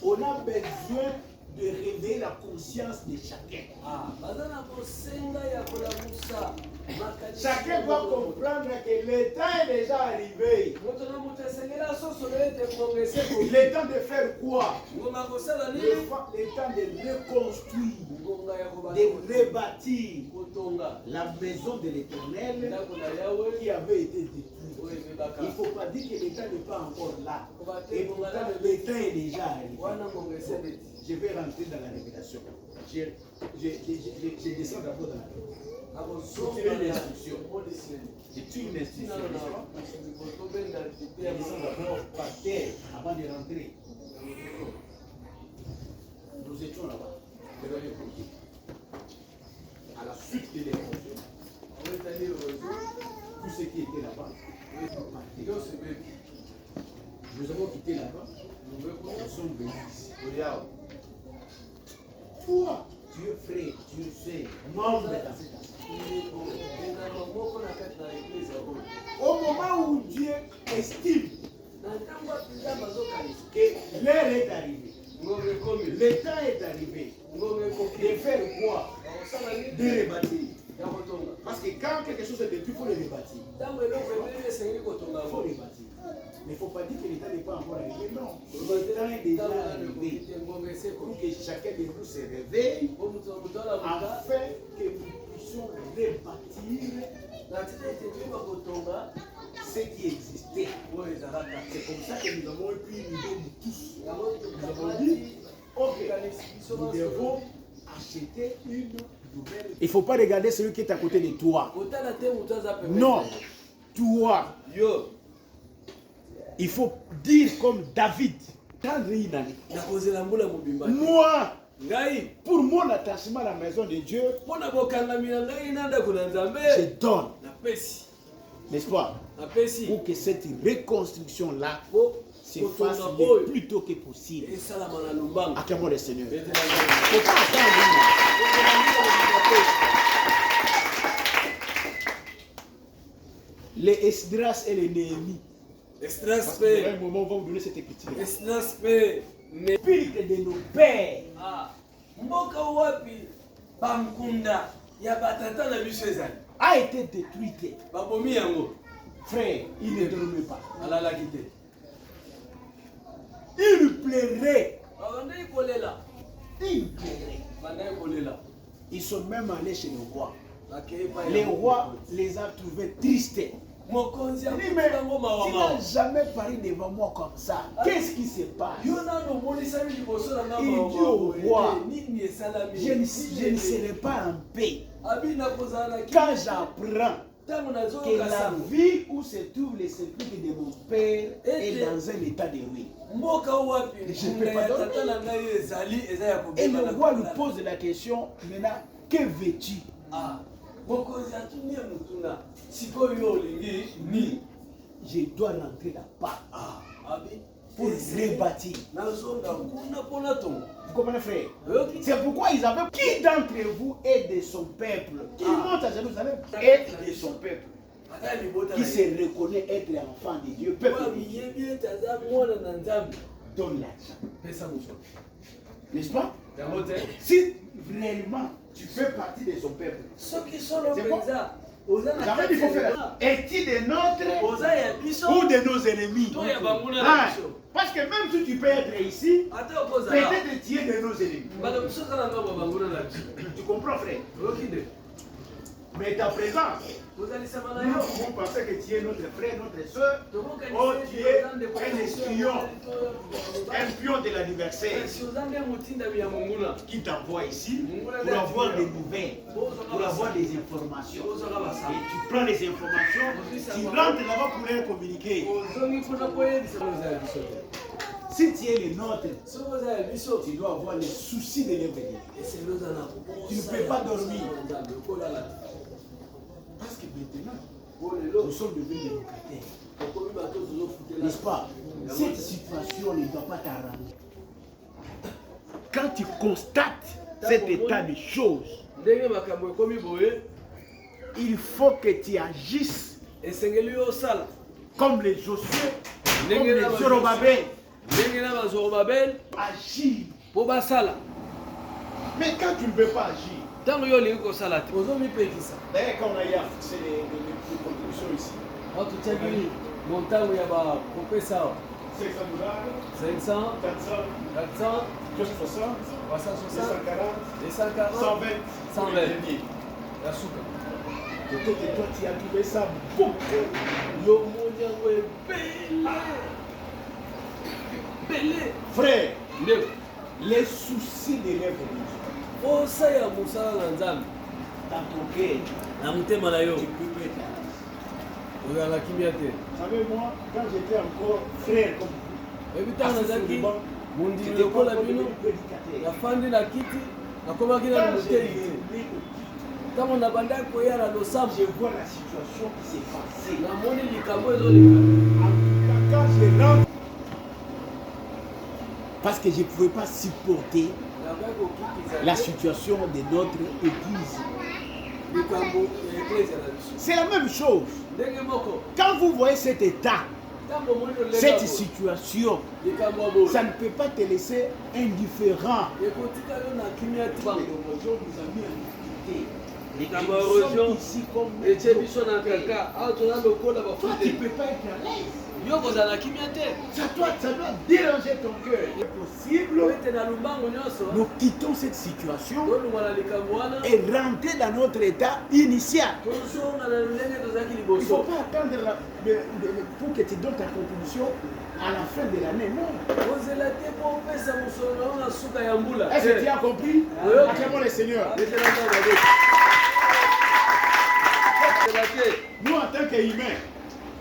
On a besoin de réveiller la conscience de chacun. Chacun doit comprendre que le temps est déjà arrivé. Le temps de faire quoi? Le temps de reconstruire, de rebâtir la maison de l'Éternel qui avait été détruite. Il ne faut pas dire que le temps n'est pas encore là. Et pourtant, le temps est déjà arrivé. Je vais rentrer dans la révélation. Je descends d'abord dans la rue. C'est une instruction. C'est une instruction. Je descends d'abord par terre avant de rentrer. Nous étions là-bas. À la suite de l'évasion, tous ceux qui étaient là-bas, nous avons quitté là-bas, nous sommes venus ici. Toi, tu es frère, tu es membre de cette assemblée. Au moment où Dieu estime que l'heure est arrivée, le temps est arrivé de faire quoi? De rebâtir. Parce que quand quelque chose est détruit, il faut le rebâtir. Il faut rebâtir. Mais il ne faut pas dire que l'État n'est pas encore arrivé. Non. Le temps est déjà arrivé. Pour que chacun de nous se réveille afin que nous puissions rebâtir ce qui existait. C'est comme ça que nous avons pris une idée de tous. Nous avons dit, ok, nous devons acheter une nouvelle. Il ne faut pas regarder celui qui est à côté de toi. Non, toi. Il faut dire comme David. Moi, pour mon attachement à la maison de Dieu, je donne. N'est-ce pas? Pour que cette reconstruction-là se fasse le plus tôt que possible. Acclamons le Seigneur. Les Esdras et les Néhémie. Parce qu'à un moment, on va vous donner cette écriture. Pire de nos pères. A été détruite. Frère, il ne dormait pas. Il pleurait. Il pleurait. Ils sont même allés chez le roi. Le roi les a trouvés tristes. Il dit, mais tu n'as jamais parlé devant moi comme ça. Qu'est-ce qui se passe? Il dit au roi, je ne serai pas en paix quand j'apprends que la vie où se trouve les sépulcres de mon père est dans un état de ruine. Je ne peux pas dormir. Et le roi lui pose la question, maintenant, que veux-tu? Je dois rentrer là-bas pour rebâtir. Vous comprenez, frère? C'est pourquoi ils avaient qui d'entre vous est de son peuple? Qui monte à Jérusalem est de son peuple. Qui se reconnaît être enfant de Dieu, peuple de Dieu. Donne l'argent. N'est-ce pas? Si réellement tu fais partie de son peuple, c'est bon. Jamais il faut faire. Est-il des nôtres ou de nos ennemis? Parce que même si tu peux être ici, peut-être tu es de nos ennemis. Tu comprends, frère? Mais ta présence, nous pouvons penser que tu es notre frère, notre soeur. Oh, tu es un espion, un pion de l'adversaire qui t'envoie ici pour avoir des nouvelles, pour avoir des informations. Et tu prends les informations, tu rentres là-bas pour les communiquer. Si tu es le nôtre, tu dois avoir les soucis de l'avenir. Tu ne peux pas dormir. Parce que maintenant, nous sommes devenus locataires. N'est-ce pas? Cette situation ne doit pas t'arranger. Quand tu constates cet état de choses, il faut que tu agisses comme les Josué, comme les Zorobabel. Agir. Mais quand tu ne veux pas agir, d'ailleurs, quand on a fixé les contributions ici, $500, 500, 400, 360, 240, 120. Peut-être que toi tu as trouvé ça beaucoup. Frère, les soucis de l'avenir. mosala na nzambe
dans ton cœur,
na motema na yo
tu peux pas être à l'aise.
ozala kimia te.
Vous savez, moi, quand j'étais encore frère comme vous,
oyebi ntango nazalaki mondimi
j'étais
lokola
comme
bino
prédicateur.
nafandi na kiti nakomaki na
Quand j'ai
moteli te
levé au
ntango nabandaki koya na losambo
je vois la situation qui s'est passée.
namoni likambo ezoleka
Quand je rentre, parce que je ne pouvais pas supporter
nakoki kokikisa
la
te
situation de notre église.
likambo ya eklezia na biso
C'est la même chose.
ndenge moko
Quand vous voyez cet état,
ntango omoni
cette
loleka
situation,
likambo ya boye
ça ne peut pas te laisser indifférent.
ekotika yo na kimia te bango
L'érosion nous a mis en difficulté.
likambo ya
Nous sommes
erosion
ici comme
etie biso na kaka awa toza lokola
toi, tu
bafute
ne peux pas être à l'aise.
yo kozala na kimia te
Ça doit déranger ton cœur. Il est possible,
ete na lumbango nyonso
nous quittons cette situation
tolunga na likambo wana
et rentrer dans notre état initial.
tozonga na ndenge tozalaki
Il ne faut
liboso
pas attendre pour que tu donnes ta contribution à la fin de l'année. Non.
kozela te mpo opesa mosolo na yo na suka ya mbula
Est-ce que tu as compris?
Oui.
Acclamons le Seigneur.
betela ntango abe kozela te
Nous, en tant qu'humains,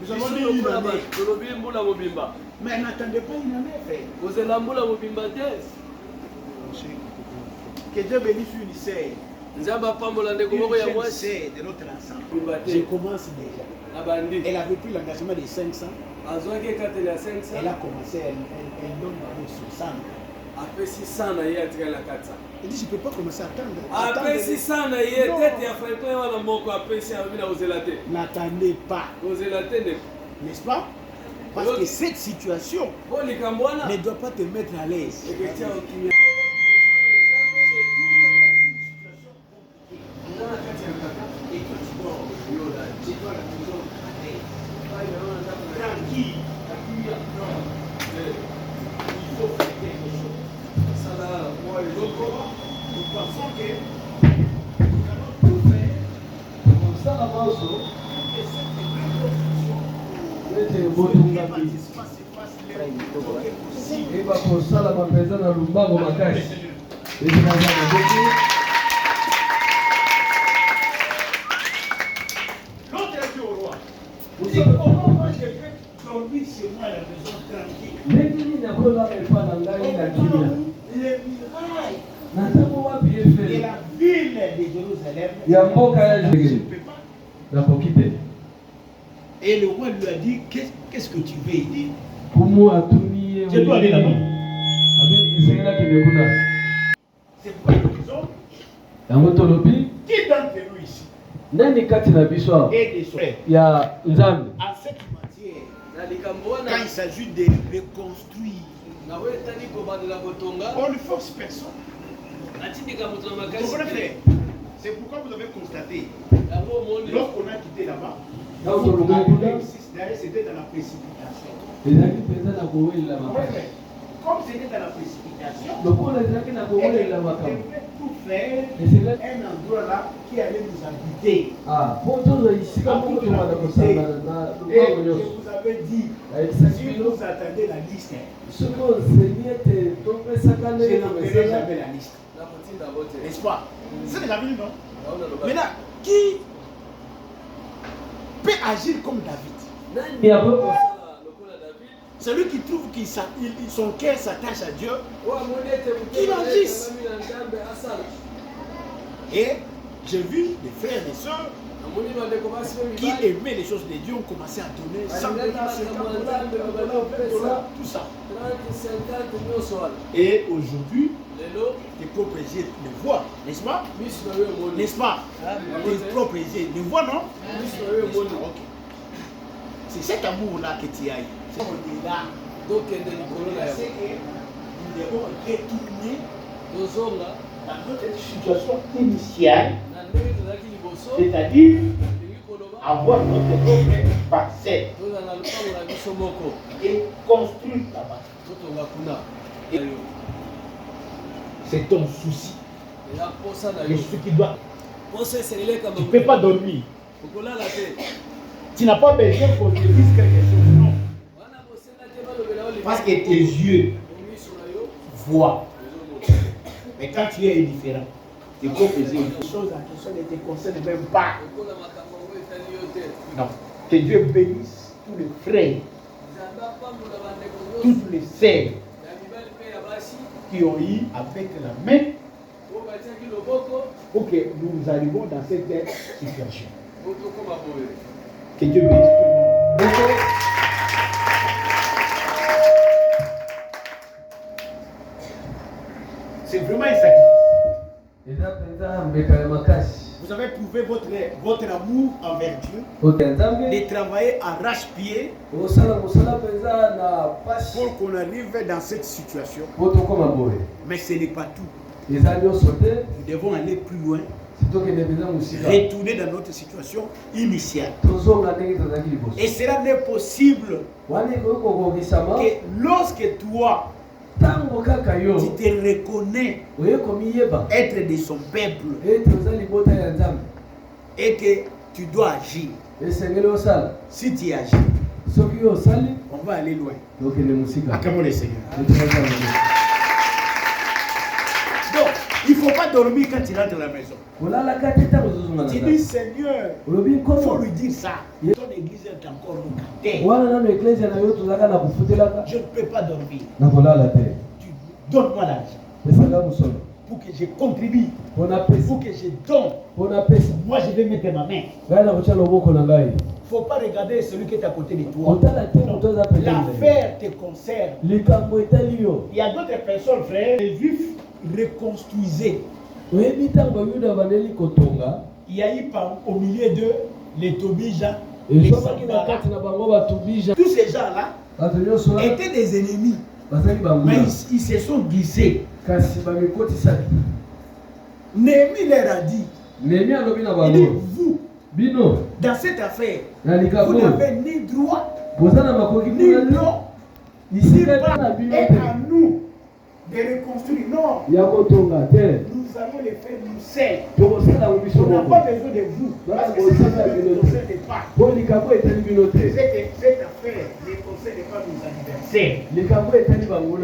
nous avons dit une
biso lokola
année.
bato tolobi mbula mobimba
Mais n'attendez pas une année, frère.
kozela mbula mobimba te
Que Dieu bénisse UNICEF.
nzambe apambola ndeko moko ya mwasi
UNICEF de notre ensemble.
mobimba
Je
te
commence déjà.
na bandi
Elle avait pris l'engagement de 500.
azwaki ekateli ya
Elle
500
a commencé, elle donne d'abord 60.
apesi 100 na ye atikali na 400
Elle dit, je ne peux pas commencer à attendre.
apesi 100 na ye tete ya franklin wana moko apesi alobi na kozela te
N'attendez pas.
kozela te ndeko
N'est-ce pas? Parce que cette situation
mpo likambo wana
ne doit pas te mettre à l'aise.
eketia okimia
Tranquille. Il faut faire quelque chose. Nous pensons que nous allons tout faire
kosala nyonso
et cette révolution
ete
que
botunga
participants se fassent leur possible.
eyeba kosalama mpenza na lombango makasi ete naza mobeki
L'autre a dit au roi, il dit, comment moi je vais dormir chez moi à la maison tranquille?
ndenge nini akolala epa na ngai na kimia
Les murailles
natango wapi
de
efeli
la ville de Jérusalem
ya mboka ya
ne
jegeli
peut pas.
nakoki te
Et le roi lui a dit, qu'est-ce que tu veux? Il dit,
kumu atuni ye
je dois aller là-bas.
abe esengelaki ndekuna
C'est pourquoi nous disons,
yango tolobi
qui d'entre nous ici
nani kati na biso awa
est des frères
ya nzambe
en cette matière,
na likambo
quand
wana
il s'agit de reconstruire,
nawe etali kobandela kotonga
on ne force personne.
natindika moto na
Vous
makasi
comprenez,
te
frère? C'est pourquoi vous avez constaté,
yango omoni
lorsqu'on a quitté là-bas,
ntango tolobaki kuna
d'ailleurs c'était dans la précipitation.
ezalaki mpenza na kowelela
Ouais,
makasi
mais comme c'était dans la précipitation,
lokola ezalaki na
et
kowelela
on
makambo
devait tout faire
esengelaki
un endroit là qui allait nous habiter.
mpo tozwa esika moko tobanda kosangana na
Et
lupango
je
nyonso
vous avais dit,
nayebisaki
si
bino
vous attendez la liste,
soki ozeli ete topesaka
je
ndenge
n'enverrai
tomesana
jamais la liste.
nakotinda bo te
N'est-ce pas? C'est déjà venu, non?
naona loba
Maintenant, qui peut agir comme David?
nani akosala lokola david
Celui qui trouve que son cœur s'attache à Dieu
oyo amoni ete
Qu'il
motema
agisse.
ekangami na nzambe asala
et j'ai vu des frères et sœurs
amoni bandeko basi pe
qui
mibali
aimaient les choses de Dieu ont commencé à donner 100
Alingaki
dollars, 50
makambo ya
dollars,
Nzambe,
20
babali
dollars,
opesa.
20 dollars, tout ça.
30 50 nyonso wana
Et aujourd'hui,
lelo
tes propres yeux le voient, n'est-ce pas?
miso na yo emoni
N'est-ce pas? Tes propres yeux le voient, non?
miso na yo
N'est-ce
emoni
pas? Ok. C'est cet amour-là que tu as eu. C'est au-delà.
tokende likolo na
C'est
yango
que nous devons retourner
tozonga
dans notre situation initiale,
na ndenge tozalaki liboso
c'est-à-dire
tolingi koloba
avoir notre propre parcelle
tozala na lupango na biso moko
et construire là-bas.
totonga kuna
Et c'est ton souci.
eza mposa na
Mais
yo
ce qui doit.
mposa esengeli ekamba
Tu ne peux pas dormir.
okolala te
Tu n'as pas besoin qu'on te dise quelque chose. Non.
wana bosenga te balobela yo
Parce que tes yeux
miso na yo
voient.
ezomona
Mais quand tu es indifférent, Et qu'on faisait une chose à qui ça ne te concerne même pas. Non. Que Dieu bénisse tous les frères, toutes les sœurs qui ont eu avec la main pour que nous arrivions dans cette situation. Que Dieu bénisse tout le monde. C'est vraiment un sacrifice. Vous avez prouvé votre amour envers Dieu, de travailler arrache-pied pour qu'on arrive dans cette situation. Mais ce n'est pas tout. Nous devons aller plus loin, retourner dans notre situation initiale. Et cela n'est possible que lorsque toi, tu te reconnais être de son peuple et que tu dois agir. Si tu agis, on va aller loin. Acclamons le Seigneur. Donc, il ne faut pas dormir quand tu rentres à la maison. Tu dis Seigneur, il faut lui dire ça. Ton église est encore locataire. Je ne peux pas dormir. Donne-moi l'argent pour que je contribue, pour que je donne. Moi, je vais mettre ma main. Il ne faut pas regarder celui qui est à côté de toi. L'affaire te concerne. Il y a d'autres personnes, frères, les Juifs reconstruisaient. Il y a eu au milieu d'eux les Tobija, les Sambara. Tous ces gens-là étaient des ennemis. Mais ils se sont glissés. Néhémie leur a dit, il dit, vous, dans cette affaire, vous n'avez ni droit, ni non, ni pas, et à nous de reconstruire. Non, nous allons les faire nous seuls. On n'a pas besoin de vous, parce que c'est ça qui ne nous concerne pas. Cette affaire ne concerne pas nos anniversaires.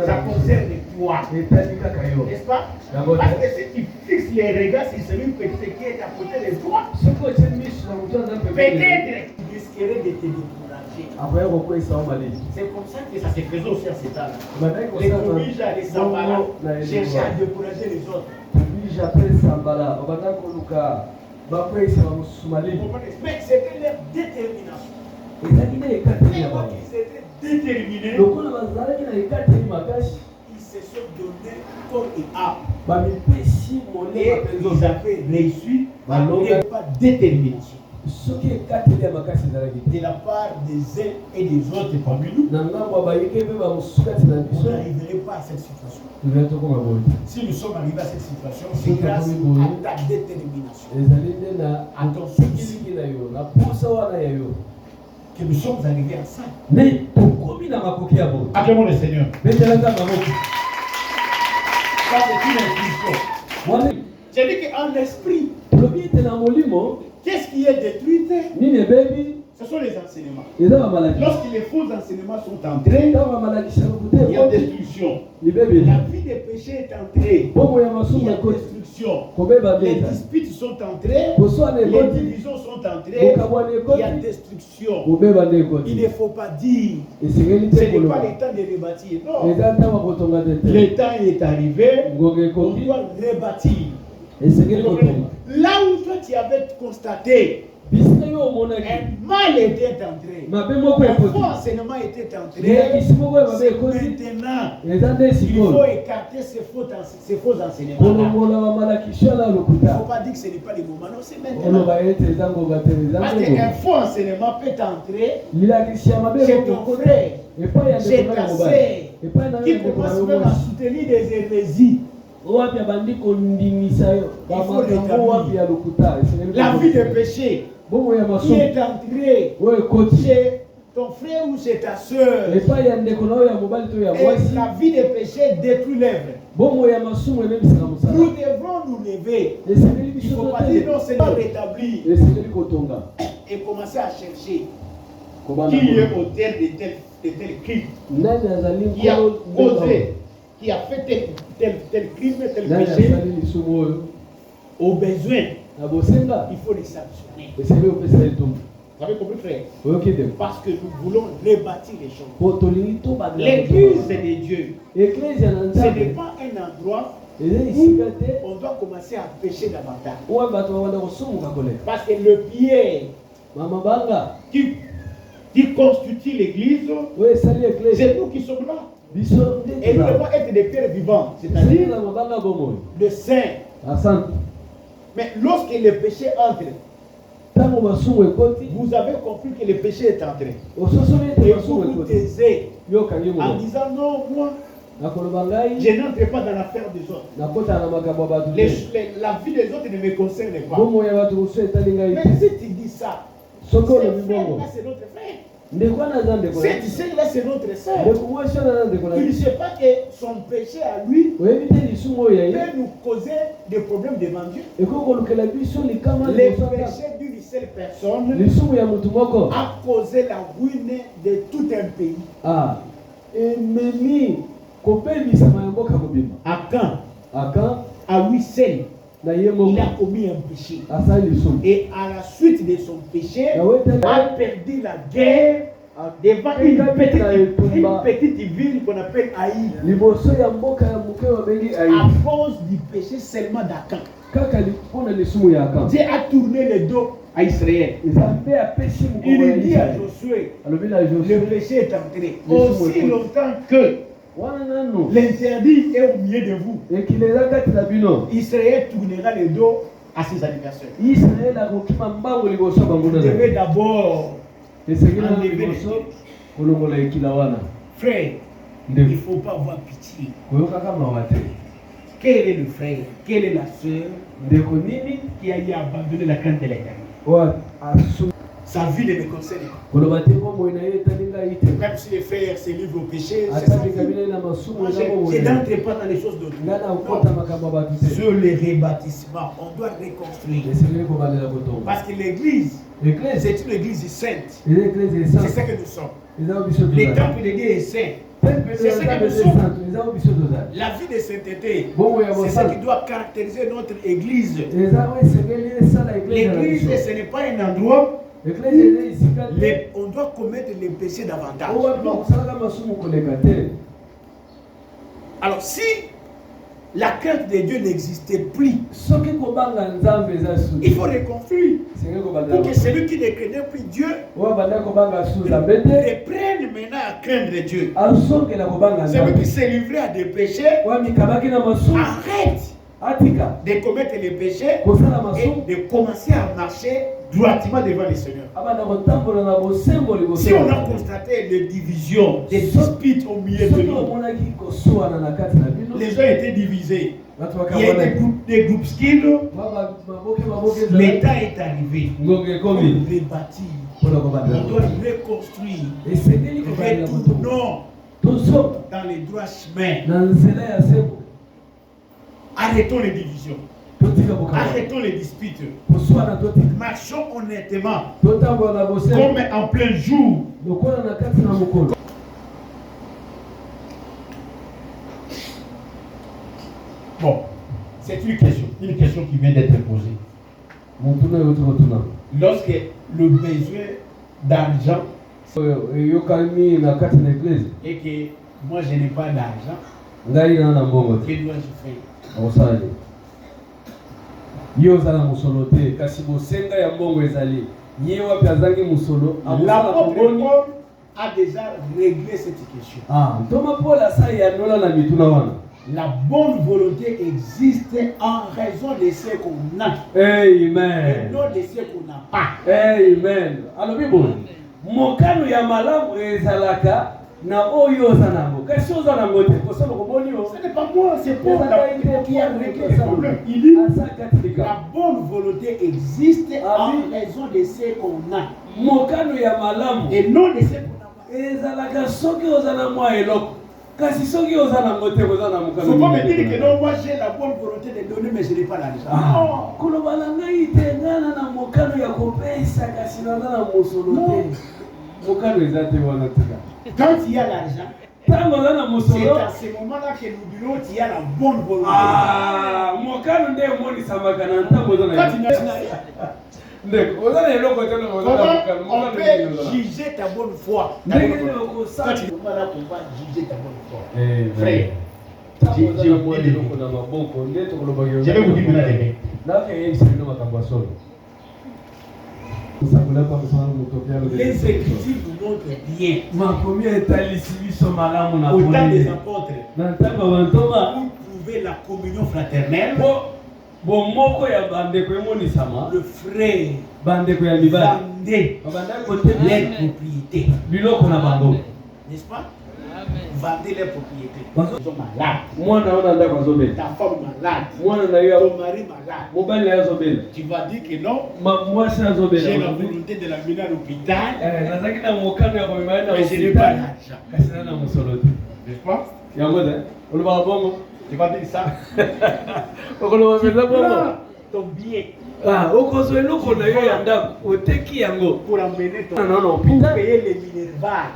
Ça concerne toi. N'est-ce pas? Parce que si tu fixes les regards sur celui qui est à côté de toi, peut-être tu risquerais de te décourager. C'est comme ça que ça se faisait aussi à cet âge. Les Tobija, les Sambara cherchaient à décourager les autres. Mais c'était leur détermination. Ils étaient déterminés. Ils se sont donnés corps et âme. Et ils avaient réussi à ne pas détermination. De la part des uns et des autres parmi nous, on n'arriverait pas à cette situation. Si nous sommes arrivés à cette situation, c'est grâce à ta détermination, à ton souci, que nous sommes arrivés à ça. Acclamons le Seigneur. Ça, c'est une instruction. J'ai dit qu'en esprit, qu'est-ce qui est détruit? Ce sont les enseignements. Lorsque les faux enseignements sont entrés, il y a destruction. La vie des péchés est entrée. Il y a destruction. Les disputes sont entrées. Les divisions sont entrées. Il y a destruction. Il ne faut pas dire ce n'est pas le temps de rebâtir. Non. Le temps est arrivé. On doit rebâtir. Là où toi tu avais constaté un mal était entré, un faux enseignement était entré, c'est maintenant il faut écarter ces faux enseignements. Il ne faut pas dire que ce n'est pas le moment, non, c'est maintenant. Parce qu'un faux enseignement peut entrer chez ton frère, chez ta sœur, qui commence même à soutenir des hérésies. La vie de péché qui est entrée chez ton frère ou chez ta soeur, et la vie de péché détruit l'œuvre. Nous devrons nous lever. Il ne faut pas dire non, c'est pas rétablir et commencer à chercher qui est auteur de tel crime, qui a causé, qui a fait tel crime, tel péché. au besoin,
na bosenga
il faut les sanctionner.
esengeli kopesa ye tumbu.
Vous avez compris, frère?
Oyoki te
Parce que nous voulons rebâtir les choses.
po tolingi tobanda
L'église de Dieu,
eklezia na
ce n'est
nzambe
pas un endroit
eza esika te
où on doit commencer à pécher davantage.
oyo bato babanda kosumuka koleka
Parce que le pied
mamabanga
qui constitue l'église,
oyo esali eklezia
c'est nous qui sommes là.
biso
Et nous devons être des pierres vivantes, c'est-à-dire
na mabanga bomoi
de saints.
asante.
Mais lorsque le péché entre,
Ntango masumu ekoti
vous avez compris que le péché est entré.
ososoli
Et
ete
vous
masumu
vous
ekoti
taisez
yokangi
en
moto
disant non, moi,
nakoloba ngai
je n'entre pas dans l'affaire des autres.
nakota na makambo ya bato te
La vie des autres ne me concerne pas.
bomoi ya bato mosusu etali ngai
Mais
te
si tu dis ça,
soki
ce
olobi
frère
bongo
là c'est notre frère.
ndeko wana aza ndeko na
Cette sœur là c'est notre sœur.
ndeko mwasi wana aza ndeko na
Il ne
biso
sait pas que son péché à lui
oyebi te lisumu oyo ya ye
peut nous causer des problèmes devant Dieu.
ekoki kolukela biso likama
Le
liboso ya Nzambe.
péché d'une seule personne
lisumu ya motu moko
a causé la ruine de tout un pays.
ememi kobebisama ya mboka mobimba
Akan,
aka
à lui seul,
na ye
il
moko
a commis un péché.
asali lisumu
Et à la suite de son péché,
na we te
a perdu la guerre devant une petite ville qu'on appelle Haï.
liboso ya mboka ya moke babengi
À
ayi
cause du péché seulement d'Akan.
kaka mpona lisumu ya aka
Dieu a tourné le dos à Israël.
nzambe apesi
Il
mokongo ya
dit à
Israele.
Josué,
alobi na
le
Josué
péché est entré.
Les
Aussi
hommes
longtemps que
wana nano
l'interdit est au milieu de vous,
ekili eza kati na bino
Israël tournera le dos à ses adversaires.
israele akokima mbango liboso ya
Vous
banguna
devez d'abord
esengeli na
enlever les
liboso
pieds.
kolongola ekila wana
Frère, il ne
ndeko
faut pas avoir pitié.
koyokaka mawa te
Quel est le frère, quelle est la sœur
ndeko nini
qui a eu abandonné la crainte de l'éternel?
oyo asu
Sa vie ne me concerne pas.
koloba te bomoi na ye etali ngai te
Même si les frères se livrent au péché, c'est sa
atali
vie.
kabila na masumu
Moi,
eza
je
bomoi
n'entre pas dans les choses d'autres.
ngai na
Non.
kokota makambo ya bato te
Sur le rebâtissement, on doit reconstruire.
esengeli kobandela kotonga
Parce que l'église,
eklese
c'est une église sainte.
eza eklese
C'est
esante
ce que nous sommes.
eza biso
Le
tozali
temple de Dieu est saint.
tempelo
C'est
ya
ce que
nzambe
nous
eza
sommes.
esante eza biso tozali
La vie de sainteté,
bongo ya
c'est ce
bosala
qui doit caractériser notre église.
eza oyo esengeli esala eklese na
L'église,
biso
ce n'est pas un endroit
eklese eza esika te
on doit commettre les péchés davantage.
oyo bato bakosalaka masumu koleka te
Alors, si la crainte de Dieu n'existait plus,
soki kobanga nzambe eza
il
su
faut reconstruire
esengeli
pour
kobandela
que celui qui ne craignait plus Dieu
oyo abanda kobanga su nzambe te
reprenne maintenant à craindre Dieu.
azongela kobanga
Celui
nzambe
qui s'est livré à des péchés,
oyo amikabaki na masumu
arrête
atika
de commettre les péchés
kosala masumu
et de commencer à marcher droitement devant le Seigneur.
abanda kotambola na bosembo liboso
Si on a constaté des divisions, des disputes au milieu de
soki
nous,
omonaki kosuwana na kati na bino
les gens étaient divisés.
bato
Il y a
bakabwana
des groupes skills.
maboke ezali
L'État est arrivé.
ngongo
On
ekomi
rebâtit.
mpona
On
kobandela
doit reconstruire.
esengeli kobandela moto
Retournons
tosoka
dans les droits chemins.
na nzela ya sembo
Arrêtons les divisions.
totika bokaba
Arrêtons les disputes.
koswana totika
Marchons honnêtement,
totambola na bosembo
comme en plein jour.
lokola na kati na mokolo
Bon, c'est une question qui vient d'être posée.
motuna oyo tokotuna
Lorsque le besoin d'argent
oyo eyokani na kati na eglise
et que moi je n'ai pas d'argent,
ngai na mbongo
que
te
dois-je faire?
akosala nini ye ozala mosolo te kasi bosenga ya mbongo ezali ye wapi azangi mosolo akosala
L'apôtre
koboni
Paul a déjà réglé cette question.
ntoma paul asali yandola na mituna wana
La bonne volonté existe en raison de ce qu'on a
amen
et non de ce qu'on n'a pas.
amen alobi boye mokano ya malamu ezalaka na oyo oza nango kasi oza nango te kosala koboni yo
Ce n'est pas moi, c'est Paul qui a réglé le problème. Il
dit
dit la bonne volonté existe en raison de ce qu'on a
mokano ya malamu
et non de ce qu'on n'a pas.
ezalaka soki oza na mwa eloko kasi soki oza nango te koza na
Il ne faut pas me dire que non, moi j'ai la bonne volonté de donner, mais je n'ai pas l'argent.
koloba na ngai te ngana na mokano ya kopesa kasi naza na mosolo te mokano eza te wana tika
Quand il y a l'argent, C'est à ce moment-là que nous dirons qu'il y a la bonne volonté.
Ah, mokano nde moni samaka na ntambo za na.
Comment on peut juger ta bonne foi? Quand tu vas juger ta bonne foi. Frère,
je vais vous dire
les Écritures nous montrent bien. Au temps des apôtres, pour trouver la communion fraternelle, le frère vendait les propriétés. N'est-ce pas? Vendez les propriétés. Ils sont malades. Ta femme malade. Ton mari malade. Tu vas dire que non. J'ai la volonté de l'amener à l'hôpital. Mais je n'ai pas l'argent. N'est-ce pas? Tu vas dire ça. Tu prends ton billet. Pour amener ton pour payer les minervales.